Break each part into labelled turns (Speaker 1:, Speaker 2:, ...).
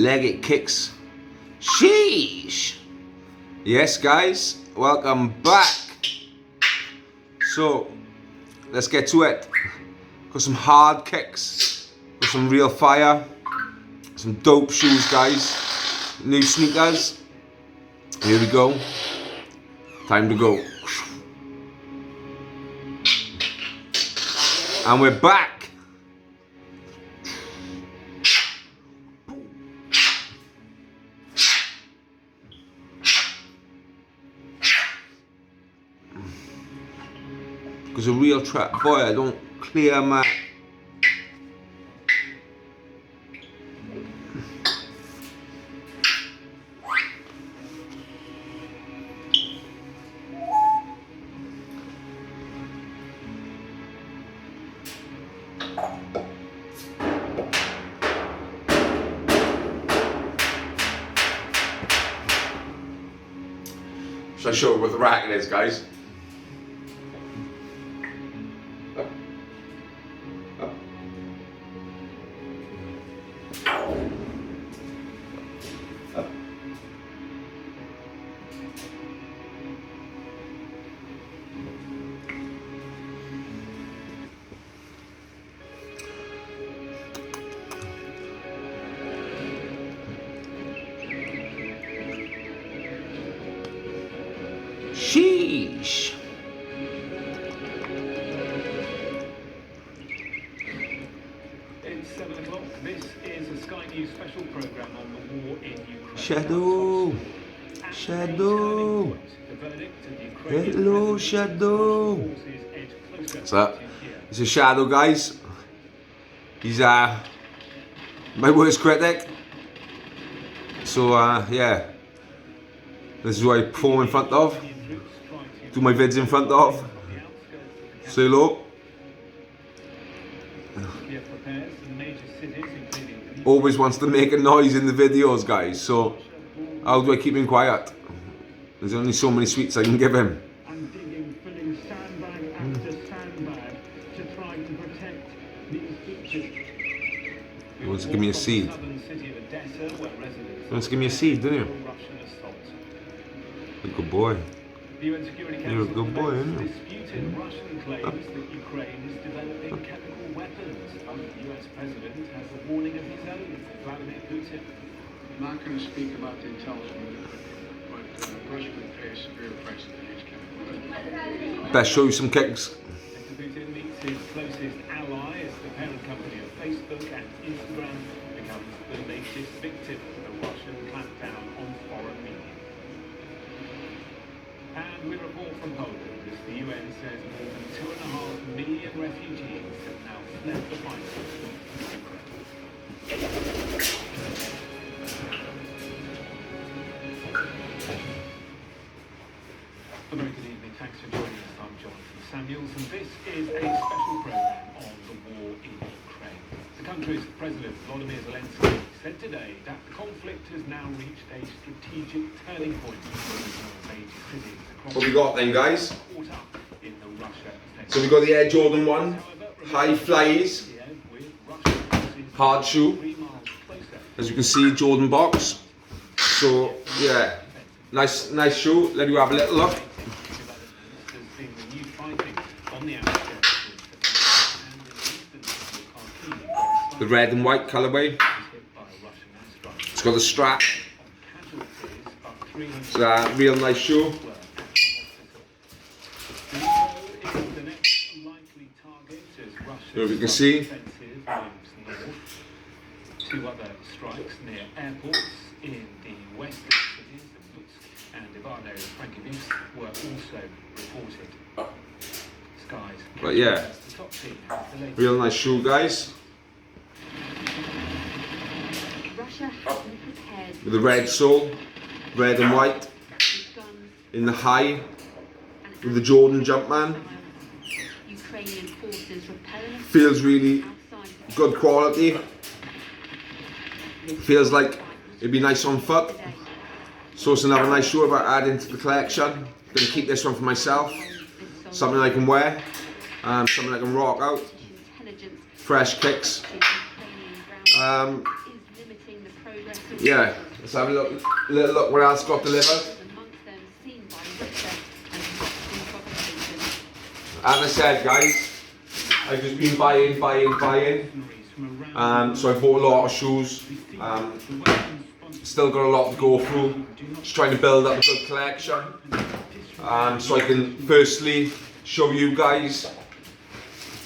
Speaker 1: LeggattKicks. Sheesh! Yes guys, welcome back. So, let's get to it. Got some hard kicks, got some real fire, some dope shoes guys, new sneakers. Here we go, time to go. And we're back. Because a real trap boy, I don't clear my Should I show you what the racket is, guys? Sheesh.
Speaker 2: It's 7 o'clock. This is a Sky News special program on the war in Ukraine.
Speaker 1: Shadow. Shadow. Hello, Shadow. So, this is Shadow, guys. He's my worst critic. So yeah, this is who I perform in front of, do my vids in front of. Say hello. Always wants to make a noise in the videos, guys, so how do I keep him quiet? There's only so many sweets I can give him.
Speaker 2: I'm digging, filling sandbag after sandbag to try to protect these beaches.
Speaker 1: He wants to give me a seed. He wants to give me a seed, don't you? You're a good boy. You're a good boy, aren't you?
Speaker 2: Disputed Russian claims that Ukraine is developing chemical weapons. The US president has a warning of his own, Vladimir Putin.
Speaker 3: I'm not going to speak about the intelligence, but Russia would pay a severe price for these chemical weapons.
Speaker 1: Best show you some kicks.
Speaker 2: Mr. Putin meets his closest ally as the parent company of Facebook and Instagram becomes the latest victim of the Russian clampdown on foreign media. And we report from Poland as the UN says more than 2.5 million refugees have now fled the fight in Ukraine. A very good evening, thanks for joining us. I'm Jonathan Samuels and this is a special programme on the war in Ukraine. The country's President Volodymyr Zelensky said today that the conflict has now reached a strategic turning point for major cities across
Speaker 1: What we got then, guys?
Speaker 2: caught up in the Russia offensive.
Speaker 1: So we got the Air Jordan 1, high flies, hard shoe.
Speaker 2: 3 miles closer.
Speaker 1: As you can see, Jordan box. So yeah, nice shoe. Let you have a little look.
Speaker 2: There's been renewed fighting on the outskirts of and in the eastern city of Kharkiv.
Speaker 1: The red and white colourway.
Speaker 2: Hit by Russian airstrikes.
Speaker 1: It's got a strap.
Speaker 2: Casualties up 300.
Speaker 1: It's a real nice shoe.
Speaker 2: The next likely target as Russia
Speaker 1: So you can see.
Speaker 2: offensive moves north. 2 other strikes near airports in the western cities of Lutsk and Ivano-Frankivsk were also reported. Skies.
Speaker 1: But yeah,
Speaker 2: The top team has the latest.
Speaker 1: real nice shoe, guys.
Speaker 4: Russia hasn't prepared
Speaker 1: With the red sole, red and white.
Speaker 4: with guns
Speaker 1: In the high,
Speaker 4: and
Speaker 1: with the Jordan Jumpman.
Speaker 4: Ukrainian forces repelling
Speaker 1: Feels really
Speaker 4: outside the
Speaker 1: good quality. Feels like it'd be nice on foot.
Speaker 4: today.
Speaker 1: So it's another nice shoe about adding to the collection. Gonna keep this one for myself. Something I can wear. Something I can rock out.
Speaker 4: Intelligence
Speaker 1: Fresh kicks.
Speaker 4: to Ukrainian ground is limiting the progress of
Speaker 1: yeah, let's have a little look what else got delivered.
Speaker 4: Amongst them seen by Russia as Western provocation.
Speaker 1: As I said, guys, I've just been buying. So I bought a lot of shoes. Still got a lot to go through. Just trying to build up a good collection. So I can firstly show you guys,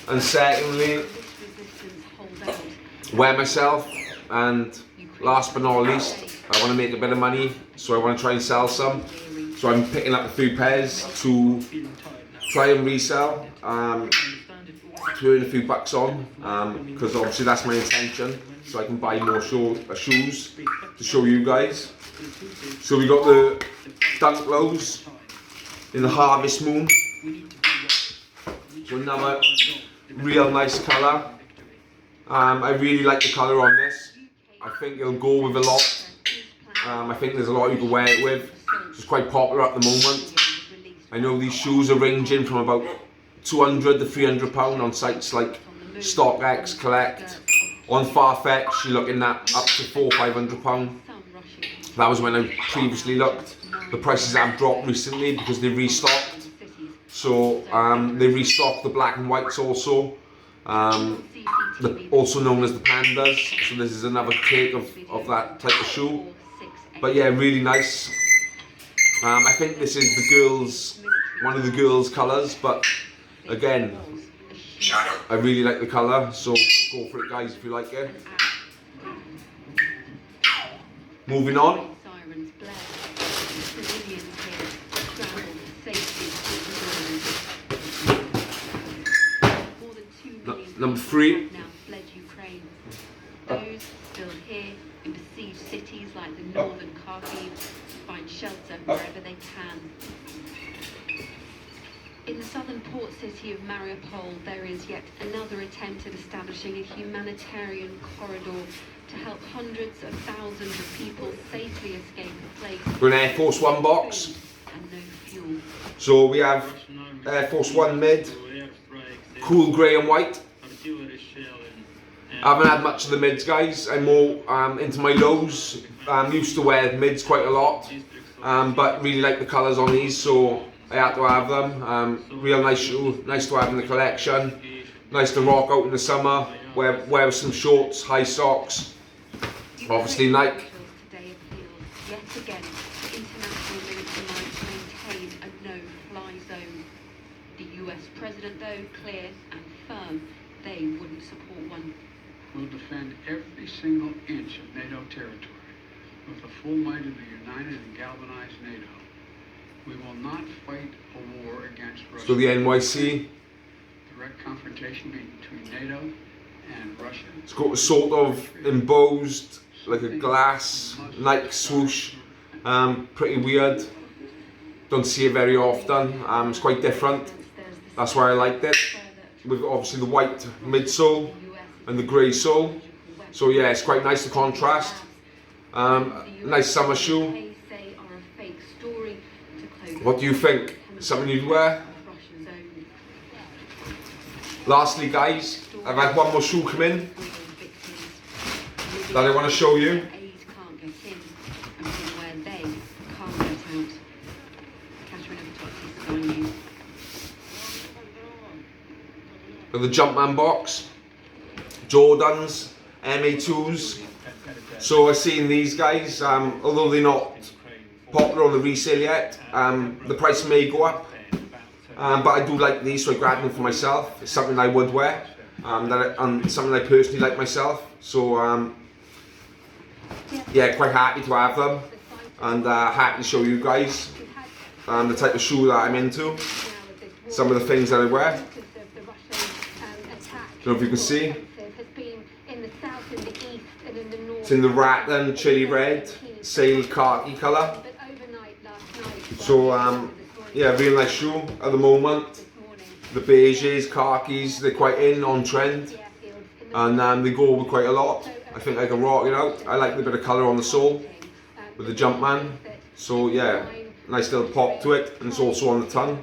Speaker 1: and secondly
Speaker 4: This resistance hold out.
Speaker 1: wear myself, and last but not least, I want to make a bit of money, so I want to try and sell some. So I'm picking up a few pairs to try and resell, to earn a few bucks on, because obviously that's my intention, so I can buy more shoes to show you guys. So we got the Dunk Lows in the Harvest Moon. So another real nice colour. I really like the colour on this. I think it'll go with a lot. I think there's a lot you can wear it with. It's quite popular at the moment. I know these shoes are ranging from about £200 to £300 on sites like StockX, Collect. On Farfetch, you're looking at up to £400 to £500. That was when I previously looked. The prices have dropped recently because they restocked. So they restocked the black and whites also. Also known as the pandas. So this is another take of that type of shoe. But yeah, really nice. I think this is one of the girls' colours, but again, I really like the colour, so go for it, guys, if you like it. Moving on.
Speaker 4: Sirens blare. Civilians here scramble for safety. More than 2 million
Speaker 1: Number
Speaker 4: people
Speaker 1: 3.
Speaker 4: have now fled Ukraine. Those still here in besieged cities like the northern Kharkiv find shelter wherever they can. In the southern port city of Mariupol, there is yet another attempt at establishing a humanitarian corridor to help hundreds of thousands of people safely escape a place.
Speaker 1: We're an Air Force One box.
Speaker 4: And no fuel.
Speaker 1: So we have Air Force One mid, cool grey and white. I haven't had much of the mids, guys. I'm more into my lows. I'm used to wear mids quite a lot, but really like the colours on these, so I had to have them. Real nice shoe, nice to have in the collection. Nice to rock out in the summer. Wear some shorts, high socks. Obviously Nike.
Speaker 4: Today appealed yet again for international military might to maintain a no-fly zone. The US president, though, clear and firm they wouldn't support one.
Speaker 3: We'll defend every single inch of NATO territory with the full might of the united and galvanized NATO. We will not fight a war against Russia.
Speaker 1: So the NYC.
Speaker 3: Direct confrontation between NATO and Russia.
Speaker 1: It's got a sort of embossed, like a glass Nike swoosh. Pretty weird. Don't see it very often. It's quite different. That's why I liked it. With obviously the white midsole and the grey sole. So yeah, it's quite nice to contrast. Nice summer shoe. What do you think? Something you'd wear? Lastly, guys, I've had one more shoe come in that I want to show you. The Jumpman box, Jordans, MA2s. So I've seen these guys, although they're not popular on the resale yet, the price may go up, but I do like these, so I grabbed them for myself. It's something I would wear, and something I personally like myself. So yeah, quite happy to have them, and happy to show you guys the type of shoe that I'm into, some of the things that I wear. I don't know if you can see. It's in the rattan chili red, sailed khaki colour. So yeah, real nice shoe at the moment. The beiges, khakis, they're quite on trend, and they go over quite a lot. I think I can rock it out. I like the bit of colour on the sole with the Jumpman. So yeah, nice little pop to it, and it's also on the tongue.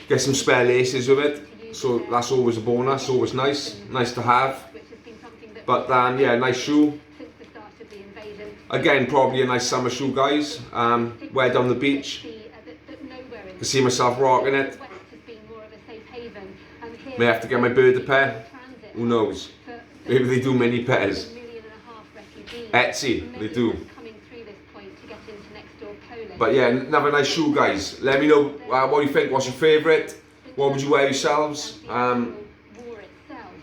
Speaker 1: Get some spare laces with it. So that's always a bonus, always nice to have. But yeah, nice shoe. Again, probably a nice summer shoe, guys. Wear down the beach. Can see myself rocking it. May have to get my bird a pair. Who knows? Maybe they do mini pairs. Etsy, they do. But yeah, another nice shoe, guys. Let me know what you think. What's your favourite? What would you wear yourselves?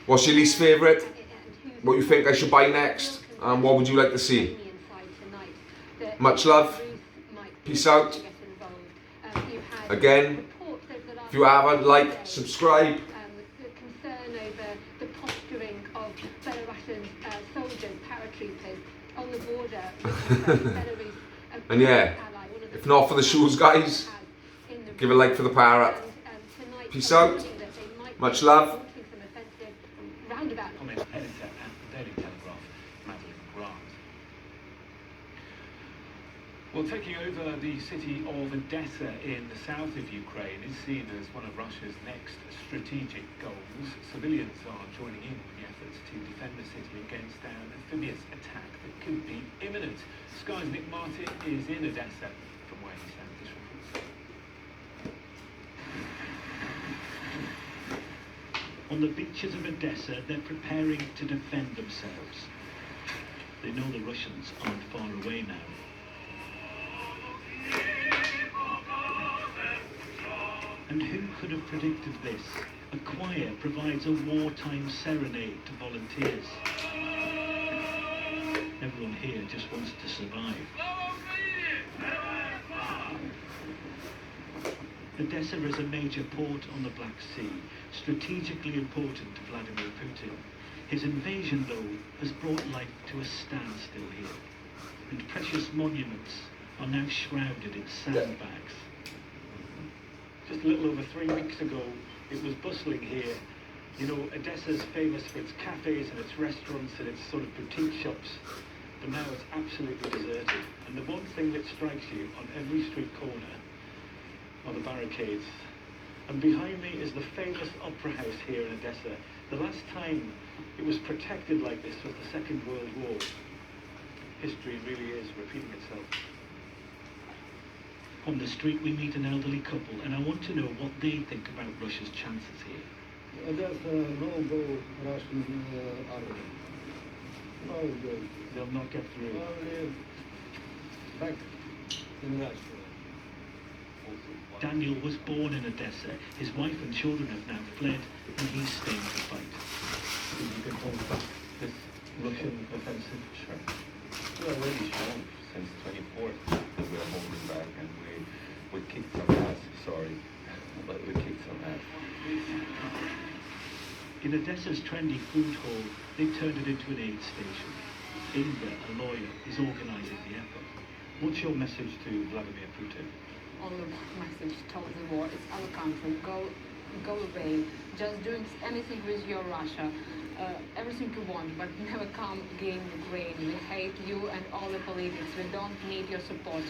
Speaker 1: What's your least favourite? What you think I should buy next? What would you like to see? Much love. Peace out. Again, if you haven't, like, subscribe.
Speaker 4: Concern over the posturing of Belarusian soldiers, paratroopers on the border with Belarus.
Speaker 1: And yeah, if not for the shoes, guys, give a like for the parrot. Peace out. Much love.
Speaker 2: Comment editor at the Daily Telegraph, Madeline Grant. Well, taking over the city of Odessa in the south of Ukraine is seen as one of Russia's next strategic goals. Civilians are joining in with the efforts to defend the city against an amphibious attack that could be imminent. Sky's Nick Martin is in Odessa from where he sent this report.
Speaker 5: On the beaches of Odessa, they're preparing to defend themselves. They know the Russians aren't far away now. And who could have predicted this? A choir provides a wartime serenade to volunteers. Everyone here just wants to survive. Odessa is a major port on the Black Sea, strategically important to Vladimir Putin. His invasion, though, has brought life to a standstill here, and precious monuments are now shrouded in sandbags.
Speaker 2: Just a little over 3 weeks ago, it was bustling here. You know, Odessa's famous for its cafes and its restaurants and its sort of boutique shops, but now it's absolutely deserted. And the one thing that strikes you on every street corner are the barricades. And behind me is the famous opera house here in Odessa. The last time it was protected like this was the Second World War. History really is repeating itself.
Speaker 5: On the street we meet an elderly couple, and I want to know what they think about Russia's chances here.
Speaker 6: Odessa, no go Russian army. No go.
Speaker 2: They'll not get through.
Speaker 6: Only back in Russia.
Speaker 5: Daniel was born in Odessa. His wife and children have now fled, and he's staying to fight.
Speaker 2: You can hold back this Russian offensive.
Speaker 7: Sure. We're already shown since 24th that we're holding back, and we kicked some ass, sorry, but we kicked some ass.
Speaker 5: In Odessa's trendy food hall, they turned it into an aid station. Inga, a lawyer, is organising the effort.
Speaker 2: What's your message to Vladimir Putin?
Speaker 8: Only message told the war, it's our country, go away, just doing anything with your Russia, everything you want, but never come again Ukraine. We hate you and all the politics, we don't need your support.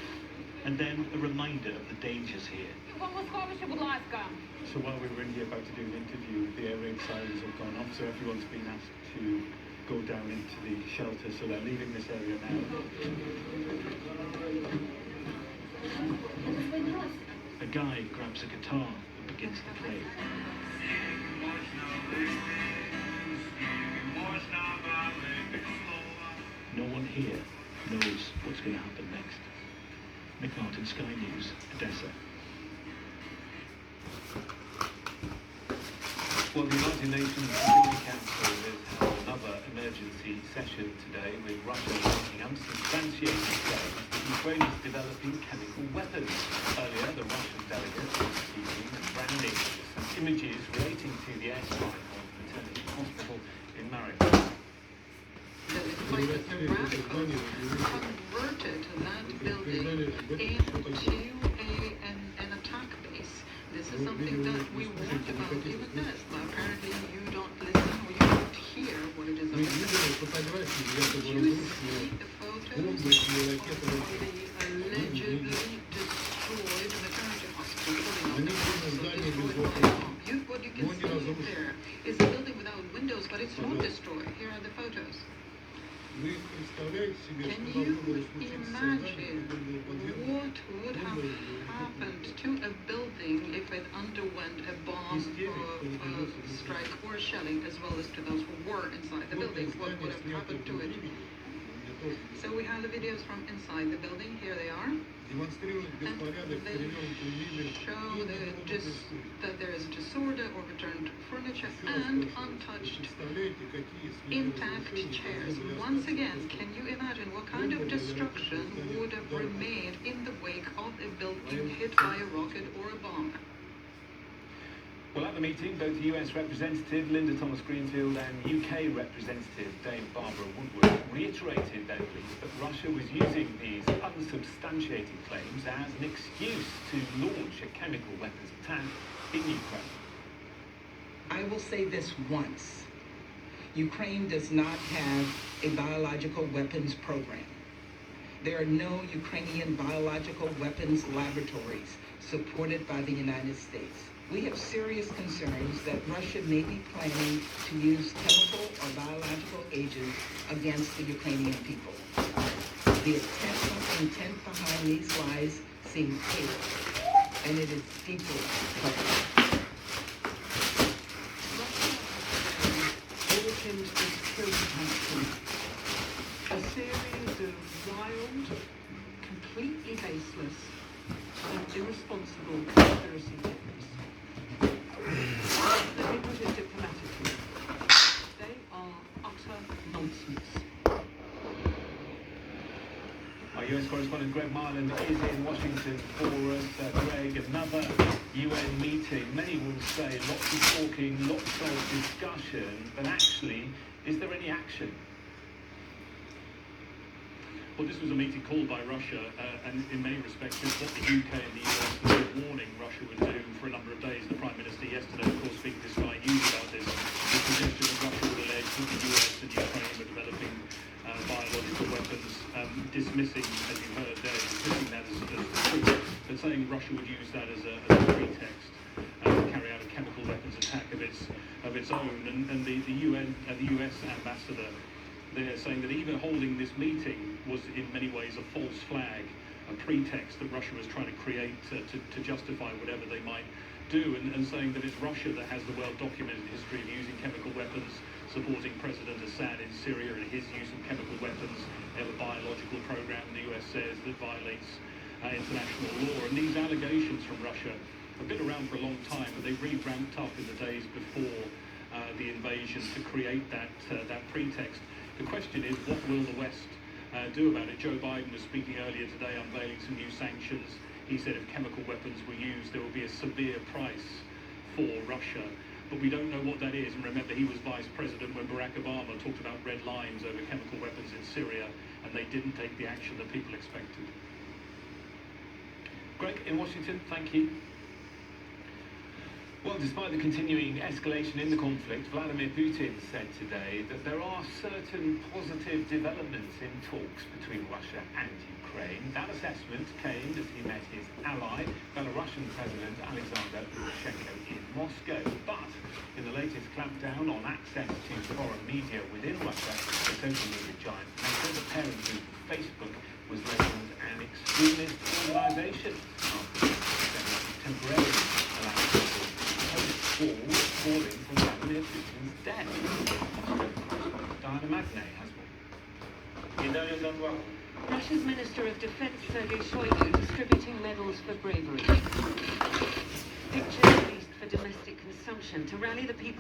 Speaker 5: And then a reminder of the dangers here.
Speaker 2: So while we were in here about to do an interview, the air raid sirens have gone off, so everyone's been asked to go down into the shelter, so they're leaving this area now.
Speaker 5: A guy grabs a guitar and begins to play. No one here knows what's going to happen next. Nick Martin, Sky News, Odessa.
Speaker 2: Well, the United Nations Security Council has held another emergency session today with Russia making unsubstantiated claims that Ukraine is developing chemical weapons. Earlier, the Russian delegate was speaking and branding some images relating to the airstrike on maternity hospital in Mariupol.
Speaker 3: The radicals converted that building into an attack base. This is something that we warned about even this. But apparently you don't listen or you don't hear what it is about. Did you see the photos of the allegedly destroyed maternity hospital? What you can see there is a building without windows, but it's not destroyed. Here are the photos.
Speaker 6: Вы представляете себе,
Speaker 3: Can
Speaker 6: что
Speaker 3: you
Speaker 6: должно было случиться с
Speaker 3: imagine
Speaker 6: зданием, которое было
Speaker 3: what would have happened to a building if it underwent a bomb strike or shelling, as well as to those who were inside the building? What would have happened to it? So we have the videos from inside the building. Here they are.
Speaker 6: демонстрировать
Speaker 3: And
Speaker 6: беспорядок,
Speaker 3: they
Speaker 6: перевернутую мебель
Speaker 3: show
Speaker 6: и
Speaker 3: that there is disorder, overturned furniture, and untouched,
Speaker 6: Представляете, какие
Speaker 3: intact chairs. Once again, can you imagine what kind of destruction would have remained in the wake of a building hit by a rocket or a bomb?
Speaker 2: Well, at the meeting, both US Representative Linda Thomas-Greenfield and UK Representative Dame Barbara Woodward reiterated their belief that Russia was using these unsubstantiated claims as an excuse to launch a chemical weapons attack in Ukraine.
Speaker 9: I will say this once. Ukraine does not have a biological weapons program. There are no Ukrainian biological weapons laboratories supported by the United States. We have serious concerns that Russia may be planning to use chemical or biological agents against the Ukrainian people. The intent behind these lies seems clear, and it is deeply troubling.
Speaker 3: Origins is country. A series of wild, completely baseless, and irresponsible conspiracy theories. Let me put it diplomatically. They are utter nonsense.
Speaker 2: Our US correspondent Greg Marland is in Washington for us. Greg, another UN meeting. Many will say lots of talking, lots of discussion, but actually, is there any action?
Speaker 5: Well, this was a meeting called by Russia, and in many respects, it's what the UK and the US were warning Russia would do for a number of days. The Prime Minister yesterday, of course, speaking to Sky News about this, the suggestion that Russia would allege that the US and Ukraine were developing biological weapons, dismissing, as you heard there, dismissing that as truth, but saying Russia would use that as a pretext to carry out a chemical weapons attack of its own. And the US ambassador, they're saying that even holding this meeting was in many ways a false flag, a pretext that Russia was trying to create to justify whatever they might do, and saying that it's Russia that has the well-documented history of using chemical weapons, supporting President Assad in Syria and his use of chemical weapons. They have a biological program, the US says, that violates international law. And these allegations from Russia have been around for a long time, but they've really ramped up in the days before the invasion to create that pretext. The question is, what will the West do about it? Joe Biden was speaking earlier today, unveiling some new sanctions. He said if chemical weapons were used, there will be a severe price for Russia. But we don't know what that is. And remember, he was vice president when Barack Obama talked about red lines over chemical weapons in Syria, and they didn't take the action that people expected. Greg, in Washington, thank you. Well, despite the continuing escalation in the conflict, Vladimir Putin said today that there are certain positive developments in talks between Russia and Ukraine. That assessment came as he met his ally, Belarusian President Alexander Lukashenko in Moscow. But in the latest clampdown on access to foreign media within Russia, the social media giant Meta, the parent group of Facebook, was labelled an extremist organisation after temporarily allowed people falling from Vladimir Putin's death. Diana Magnay has more.
Speaker 4: Russia's Minister of Defense Sergei Shoigu distributing medals for bravery. Pictures released for domestic consumption to rally the people